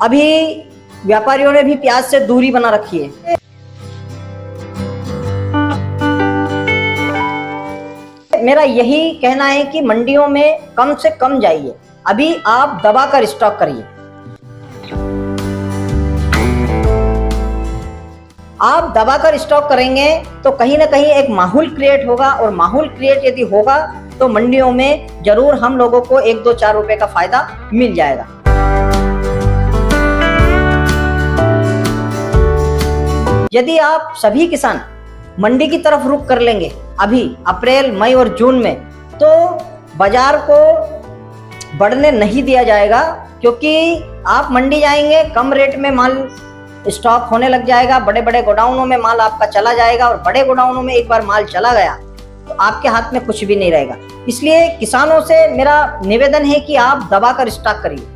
अभी व्यापारियों ने भी प्याज से दूरी बना रखी है। मेरा यही कहना है कि मंडियों में कम से कम जाइए, अभी आप दबा कर स्टॉक करिए। आप दबाकर स्टॉक करेंगे तो कहीं ना कहीं एक माहौल क्रिएट होगा, और माहौल क्रिएट यदि होगा तो मंडियों में जरूर हम लोगों को 1, 2, 4 रुपए का फायदा मिल जाएगा। यदि आप सभी किसान मंडी की तरफ रुख कर लेंगे अभी अप्रैल, मई और जून में, तो बाजार को बढ़ने नहीं दिया जाएगा, क्योंकि आप मंडी जाएंगे कम रेट में माल स्टॉक होने लग जाएगा, बड़े बड़े गोडाउनों में माल आपका चला जाएगा, और बड़े गोडाउनों में एक बार माल चला गया तो आपके हाथ में कुछ भी नहीं रहेगा। इसलिए किसानों से मेरा निवेदन है कि आप दबाकर स्टॉक करिए।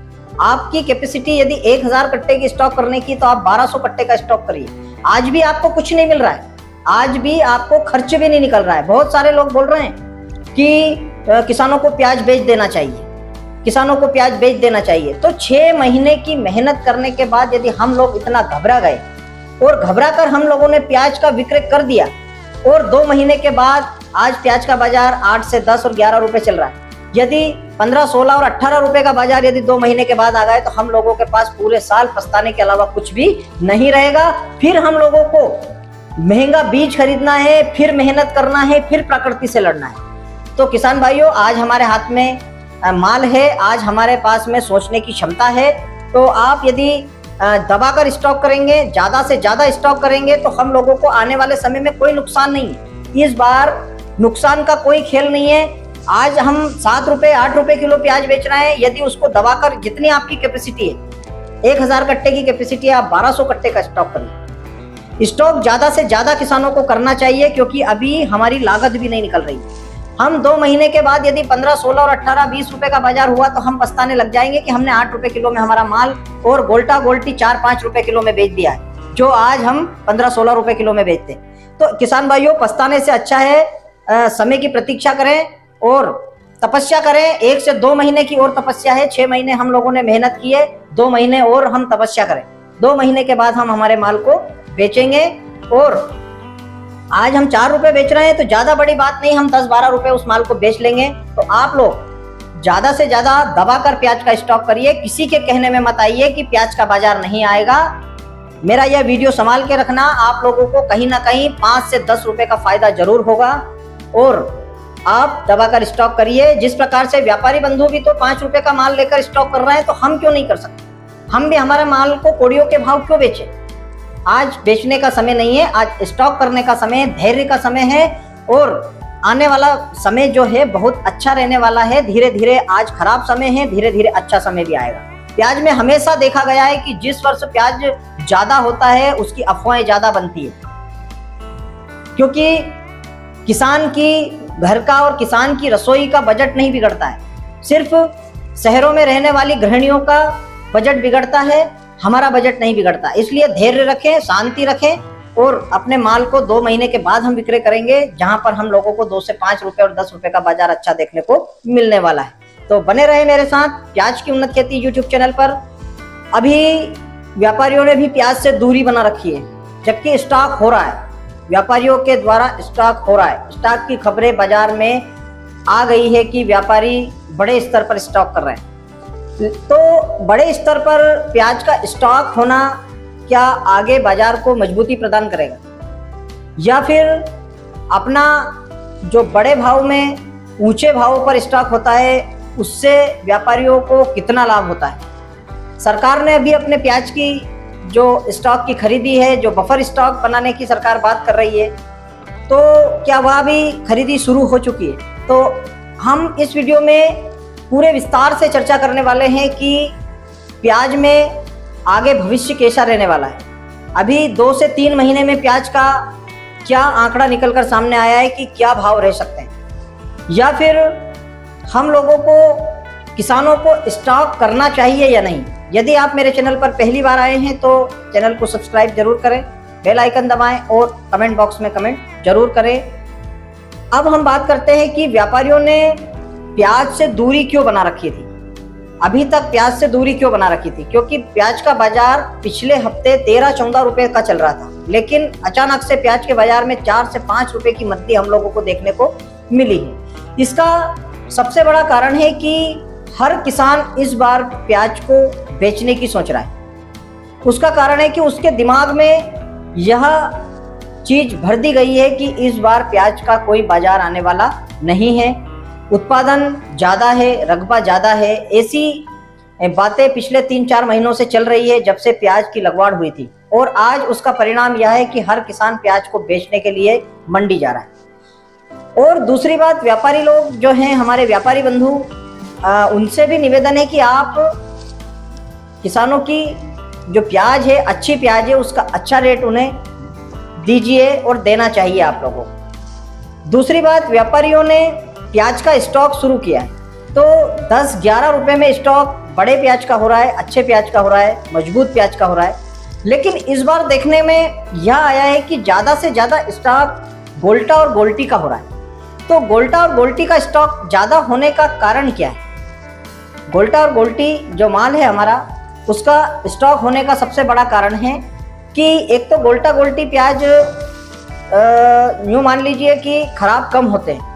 आपकी कैपेसिटी यदि 1000 कट्टे की स्टॉक करने की, तो आप 1200 कट्टे का स्टॉक करिए। आज भी आपको कुछ नहीं मिल रहा है, आज भी आपको खर्च भी नहीं निकल रहा है। बहुत सारे लोग बोल रहे हैं कि किसानों को प्याज बेच देना चाहिए, किसानों को प्याज बेच देना चाहिए। तो 6 महीने की मेहनत करने के बाद यदि हम लोग इतना घबरा गए और घबरा कर हम लोगों ने प्याज का विक्रय कर दिया, और 2 महीने के बाद आज प्याज का बाजार 8 से 10 और 11 रुपए चल रहा है। यदि 15, 16 और 18 रुपए का बाजार यदि 2 महीने के बाद आ गए, तो हम लोगों के पास पूरे साल पछताने के अलावा कुछ भी नहीं रहेगा। फिर हम लोगों को महंगा बीज खरीदना है, फिर मेहनत करना है, फिर प्रकृति से लड़ना है। तो किसान भाइयों, आज हमारे हाथ में माल है, आज हमारे पास में सोचने की क्षमता है। तो आप यदि दबाकर स्टॉक करेंगे, ज्यादा से ज्यादा स्टॉक करेंगे, तो हम लोगों को आने वाले समय में कोई नुकसान नहीं है। इस बार नुकसान का कोई खेल नहीं है। आज हम 7 रुपए 8 रुपए किलो प्याज बेच रहे हैं, यदि उसको दबाकर जितनी आपकी कैपेसिटी है, 1000 कट्टे की कैपेसिटी है, आप 1200 कट्टे का स्टॉक करें। स्टॉक ज्यादा से ज्यादा किसानों को करना चाहिए, क्योंकि अभी हमारी लागत भी नहीं निकल रही। हम 2 महीने के बाद यदि 15, 16 और 18, 20 रुपए का बाजार हुआ, तो हम पछताने लग जाएंगे कि हमने 8 रुपए किलो में हमारा माल और गोल्टा गोल्टी 4-5 रुपए किलो में बेच दिया है, जो आज हम 15, 16 रुपए किलो में बेचते हैं। तो किसान भाइयों, पछताने से अच्छा है समय की प्रतीक्षा करें और तपस्या करें। 1 से 2 महीने की और तपस्या है। 6 महीने हम लोगों ने मेहनत की है, 2 महीने और हम तपस्या करें। 2 महीने के बाद हम हमारे माल को बेचेंगे। और आज हम 4 रुपए बेच रहे हैं, तो ज्यादा बड़ी बात नहीं, हम 10-12 रुपए उस माल को बेच लेंगे। तो आप लोग ज्यादा से ज्यादा दबाकर प्याज का स्टॉक करिए। किसी के कहने में मत आइए कि प्याज का बाजार नहीं आएगा। मेरा यह वीडियो संभाल के रखना, आप लोगों को कहीं ना कहीं 5 से 10 रुपए का फायदा जरूर होगा। और आप दबाकर स्टॉक करिए। जिस प्रकार से व्यापारी बंधु भी तो 5 रुपए का माल लेकर स्टॉक कर रहे हैं, तो हम क्यों नहीं कर सकते? हम भी हमारे माल को कोड़ियों के भाव क्यों बेचें? आज बेचने का समय नहीं है, आज स्टॉक करने का समय, धैर्य का समय है। और आने वाला समय जो है बहुत अच्छा रहने वाला है। धीरे धीरे आज खराब समय है, धीरे धीरे अच्छा समय भी आएगा। प्याज में हमेशा देखा गया है कि जिस वर्ष प्याज ज्यादा होता है, उसकी अफवाहें ज्यादा बनती है, क्योंकि किसान की घर का और किसान की रसोई का बजट नहीं बिगड़ता है, सिर्फ शहरों में रहने वाली गृहिणियों का बजट बिगड़ता है, हमारा बजट नहीं बिगड़ता। इसलिए धैर्य रखें, शांति रखें, और अपने माल को 2 महीने के बाद हम विक्रय करेंगे, जहां पर हम लोगों को 2 से 5 रुपए और 10 रुपए का बाजार अच्छा देखने को मिलने वाला है। तो बने रहे मेरे साथ प्याज की उन्नत खेती यूट्यूब चैनल पर। अभी व्यापारियों ने भी प्याज से दूरी बना रखी है, जबकि स्टॉक हो रहा है, व्यापारियों के द्वारा स्टॉक हो रहा है। स्टॉक की खबरें बाजार में आ गई है कि व्यापारी बड़े स्तर पर स्टॉक कर रहे हैं। तो बड़े स्तर पर प्याज का स्टॉक होना क्या आगे बाजार को मजबूती प्रदान करेगा, या फिर अपना जो बड़े भाव में ऊंचे भाव पर स्टॉक होता है, उससे व्यापारियों को कितना लाभ होता है? सरकार ने अभी अपने प्याज की जो स्टॉक की खरीदी है, जो बफर स्टॉक बनाने की सरकार बात कर रही है, तो क्या वह भी खरीदी शुरू हो चुकी है? तो हम इस वीडियो में पूरे विस्तार से चर्चा करने वाले हैं कि प्याज में आगे भविष्य कैसा रहने वाला है। अभी 2 से 3 महीने में प्याज का क्या आंकड़ा निकलकर सामने आया है कि क्या भाव रह सकते हैं, या फिर हम लोगों को, किसानों को स्टॉक करना चाहिए या नहीं। यदि आप मेरे चैनल पर पहली बार आए हैं, तो चैनल को सब्सक्राइब जरूर करें, बेल आइकन दबाएं और कमेंट बॉक्स में कमेंट जरूर करें। अब हम बात करते हैं कि व्यापारियों ने प्याज से दूरी क्यों बना रखी थी। अभी तक प्याज से दूरी क्यों बना रखी थी? क्योंकि प्याज का बाजार पिछले हफ्ते 13-14 रुपए का चल रहा था, लेकिन अचानक से प्याज के बाजार में 4 से 5 रुपए की मंदी हम लोगों को देखने को मिली है। इसका सबसे बड़ा कारण है कि हर किसान इस बार प्याज को बेचने की सोच रहा है। उसका कारण है कि उसके दिमाग में यह चीज भर दी गई है कि इस बार प्याज का कोई बाजार आने वाला नहीं है, उत्पादन ज़्यादा है, रकबा ज़्यादा है। ऐसी बातें पिछले 3-4 महीनों से चल रही है जब से प्याज की लगवाड़ हुई थी, और आज उसका परिणाम यह है कि हर किसान प्याज को बेचने के लिए मंडी जा रहा है। और दूसरी बात, व्यापारी लोग जो हैं, हमारे व्यापारी बंधु, उनसे भी निवेदन है कि आप किसानों की जो प्याज है, अच्छी प्याज है, उसका अच्छा रेट उन्हें दीजिए और देना चाहिए आप लोगों को। दूसरी बात, व्यापारियों ने प्याज का स्टॉक शुरू किया है, तो 10-11 रुपए में स्टॉक बड़े प्याज का हो रहा है, अच्छे प्याज का हो रहा है, मजबूत प्याज का हो रहा है। लेकिन इस बार देखने में यह आया है कि ज़्यादा से ज़्यादा स्टॉक गोल्टा और गोल्टी का हो रहा है। तो गोल्टा और गोल्टी का स्टॉक ज़्यादा होने का कारण क्या है? गोल्टा और गोल्टी जो माल है हमारा, उसका स्टॉक होने का सबसे बड़ा कारण है कि एक तो गोल्टा गोल्टी प्याज यूँ मान लीजिए कि खराब कम होते हैं,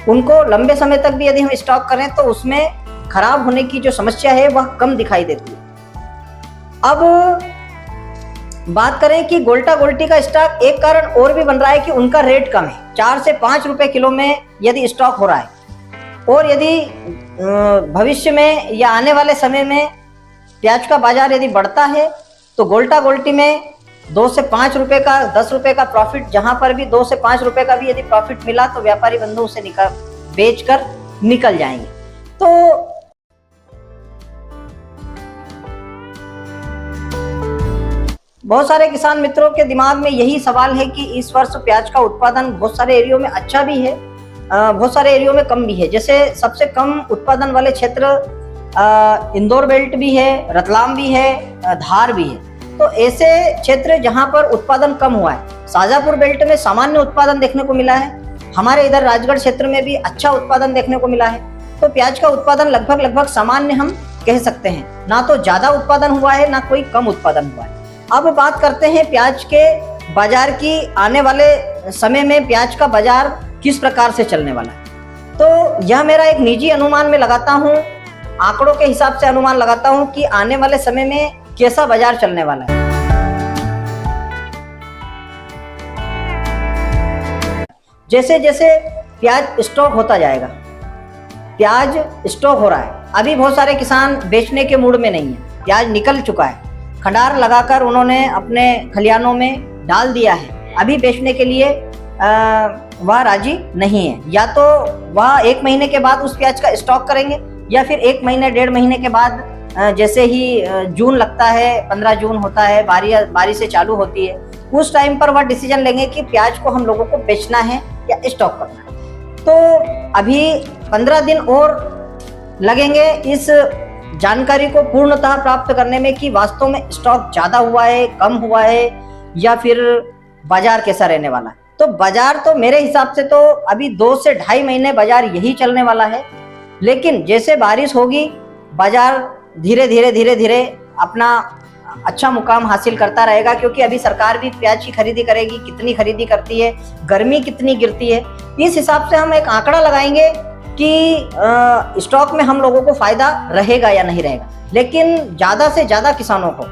उनको लंबे समय तक भी यदि हम स्टॉक करें तो उसमें खराब होने की जो समस्या है वह कम दिखाई देती है। अब बात करें कि गोल्टा गोल्टी का स्टॉक, एक कारण और भी बन रहा है कि उनका रेट कम है, 4 से 5 रुपए किलो में यदि स्टॉक हो रहा है, और यदि भविष्य में या आने वाले समय में प्याज का बाजार यदि बढ़ता है तो गोल्टा गोल्टी में 2 से 5 रुपए का, 10 रुपए का प्रॉफिट, जहां पर भी 2 से 5 रुपए का भी यदि प्रॉफिट मिला तो व्यापारी बंधु उसे बेच कर निकल जाएंगे। तो बहुत सारे किसान मित्रों के दिमाग में यही सवाल है कि इस वर्ष प्याज का उत्पादन बहुत सारे एरियो में अच्छा भी है, बहुत सारे एरियो में कम भी है। जैसे सबसे कम उत्पादन वाले क्षेत्र इंदौर बेल्ट भी है, रतलाम भी है, धार भी है। तो ऐसे क्षेत्र जहां पर उत्पादन कम हुआ है, शाजापुर बेल्ट में सामान्य उत्पादन देखने को मिला है, हमारे इधर राजगढ़ क्षेत्र में भी अच्छा उत्पादन देखने को मिला है। तो प्याज का उत्पादन लगभग सामान्य हम कह सकते हैं, ना तो ज्यादा उत्पादन हुआ है ना कोई कम उत्पादन हुआ है। अब बात करते हैं प्याज के बाजार की। आने वाले समय में प्याज का बाजार किस प्रकार से चलने वाला है, तो यह मेरा एक निजी अनुमान में लगाता हूँ, आंकड़ों के हिसाब से अनुमान लगाता हूं कि आने वाले समय में कैसा बाजार चलने वाला है। जैसे जैसे प्याज स्टॉक होता जाएगा, प्याज स्टॉक हो रहा है, अभी बहुत सारे किसान बेचने के मूड में नहीं है, प्याज निकल चुका है, खंडार लगाकर उन्होंने अपने खलियानों में डाल दिया है, अभी बेचने के लिए वह राजी नहीं है। या तो वह 1 महीने के बाद उस प्याज का स्टॉक करेंगे, या फिर 1 महीने 1.5 महीने के बाद, जैसे ही जून लगता है, 15 जून होता है, बारिशें चालू होती है, उस टाइम पर वह डिसीजन लेंगे कि प्याज को हम लोगों को बेचना है या स्टॉक करना है। तो अभी 15 दिन और लगेंगे इस जानकारी को पूर्णतः प्राप्त करने में कि वास्तव में स्टॉक ज्यादा हुआ है, कम हुआ है, या फिर बाजार कैसा रहने वाला है। तो बाजार तो मेरे हिसाब से तो अभी 2 से 2.5 महीने बाजार यही चलने वाला है, लेकिन जैसे बारिश होगी बाजार धीरे धीरे अपना अच्छा मुकाम हासिल करता रहेगा, क्योंकि अभी सरकार भी प्याज की खरीदी करेगी, कितनी खरीदी करती है, गर्मी कितनी गिरती है, इस हिसाब से हम एक आंकड़ा लगाएंगे कि स्टॉक में हम लोगों को फायदा रहेगा या नहीं रहेगा। लेकिन ज्यादा से ज्यादा किसानों को